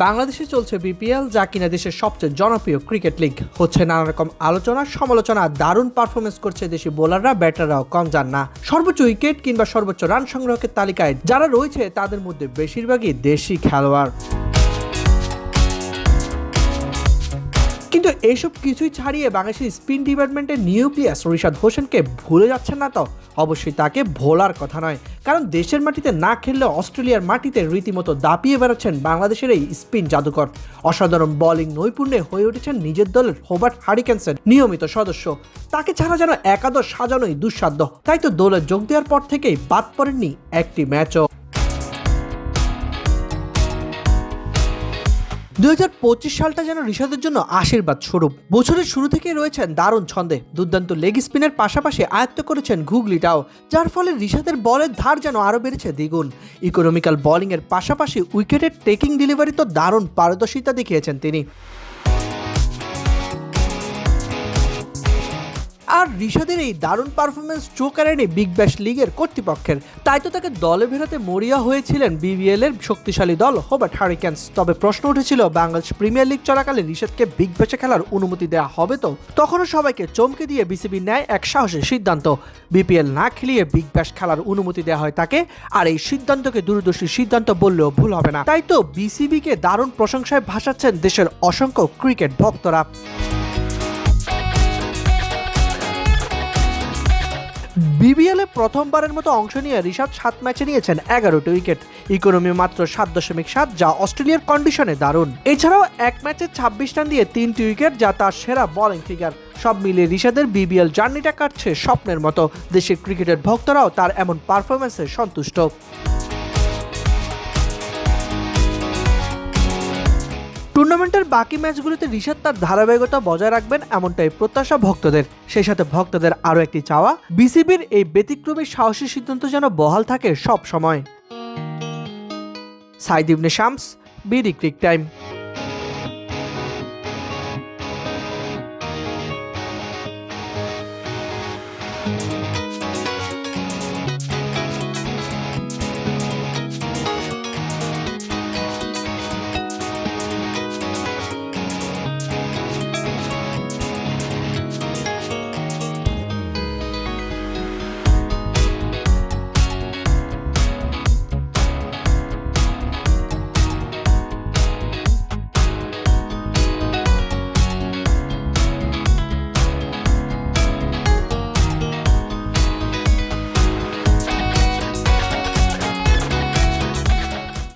বাংলাদেশে চলছে বিপিএল, যা কিনা দেশের সবচেয়ে জনপ্রিয় ক্রিকেট লিগ। হচ্ছে নানা রকম আলোচনা সমালোচনা, দারুণ পারফরমেন্স করছে দেশি বোলাররা, ব্যাটাররাও কম যান না। সর্বোচ্চ উইকেট কিংবা সর্বোচ্চ রান সংগ্রহের তালিকায় যারা রয়েছে তাদের মধ্যে বেশিরভাগই দেশি খেলোয়াড়। কিন্তু এইসব কিছুই ছাড়িয়ে বাংলাদেশের স্পিন ডিপার্টমেন্টের নিউক্লিয়াস রিশাদ হোসেনকে ভুলে যাচ্ছেন না তো? অবশ্যই তাকে ভোলার কথা নয়, কারণ দেশের মাটিতে না খেললে অস্ট্রেলিয়ার মাটিতে রীতিমতো দাপিয়ে বেড়াচ্ছেন বাংলাদেশের এই স্পিন জাদুকর। অসাধারণ বোলিং নৈপুণ্যে হয়ে উঠেছেন নিজের দলের হোবার্ট হারিকেন্সের নিয়মিত সদস্য। তাকে ছাড়া যেন একাদশ সাজানোই দুঃসাধ্য। তাই তো দলে যোগ দেওয়ার পর থেকেই বাদ পড়েননি একটি ম্যাচও। 2025 সালটা যেন রিশাদের জন্য আশীর্বাদ স্বরূপ। বছরের শুরু থেকে রয়েছেন দারুণ ছন্দে, দুর্দান্ত লেগ স্পিনের পাশাপাশি আয়ত্ত করেছেন ঘুগলিটাও, যার ফলে রিশাদের বলের ধার যেন আরও বেড়েছে দ্বিগুণ। ইকোনমিক্যাল বোলিংয়ের পাশাপাশি উইকেটের টেকিং ডেলিভারি তো দারুণ পারদর্শিতা দেখিয়েছেন তিনি। আর রিশাদের এই দারুণ পারফরমেন্স চোখ এড়ায়নি বিগ ব্যাশ লিগের কর্তৃপক্ষের। তাই তো তাকে দলে ফেরাতে মরিয়া হয়েছিলেন বিবিএল এর শক্তিশালী দল হোবার্ট হারিকেন্স। তবে প্রশ্ন উঠেছিল, বাংলাদেশ প্রিমিয়ার লিগ চলাকালে রিশাদকে বিগ ব্যাশে খেলার অনুমতি দেওয়া হবে তো? তখনও সবাইকে চমকে দিয়ে বিসিবি নেয় এক সাহসের সিদ্ধান্ত। বিপিএল না খেলিয়ে বিগ ব্যাশ খেলার অনুমতি দেওয়া হয় তাকে। আর এই সিদ্ধান্তকে দূরদর্শী সিদ্ধান্ত বললেও ভুল হবে না। তাই তো বিসিবিকে দারুণ প্রশংসায় ভাসাচ্ছেন দেশের অসংখ্য ক্রিকেট ভক্তরা। বিবিএলে প্রথমবারের মতো অংশ নিয়ে রিশাদ 7 ম্যাচে নিয়েছেন 11টি উইকেট। ইকোনমি মাত্র 7.7, যা অস্ট্রেলিয়ার কন্ডিশনে দারুণ। এছাড়াও এক ম্যাচে 26 রান দিয়ে 3টি উইকেট, যা তার সেরা বোলিং ফিগার। সব মিলিয়ে রিশাদের বিবিএল জার্নিটা কাটছে স্বপ্নের মতো। দেশের ক্রিকেটের ভক্তরাও তার এমন পারফরমেন্সে সন্তুষ্ট। টুর্নামেন্টের বাকি ম্যাচগুলোতে রিশাদ তার ধারাবাহিকতা বজায় রাখবেন, এমনটাই প্রত্যাশা ভক্তদের। সেই সাথে ভক্তদের আরও একটি চাওয়া, বিসিবির এই ব্যতিক্রমী সাহসী সিদ্ধান্ত যেন বহাল থাকে সব সময়। সাইদ ইবনে শামস, বিডি ক্রিক টাইম।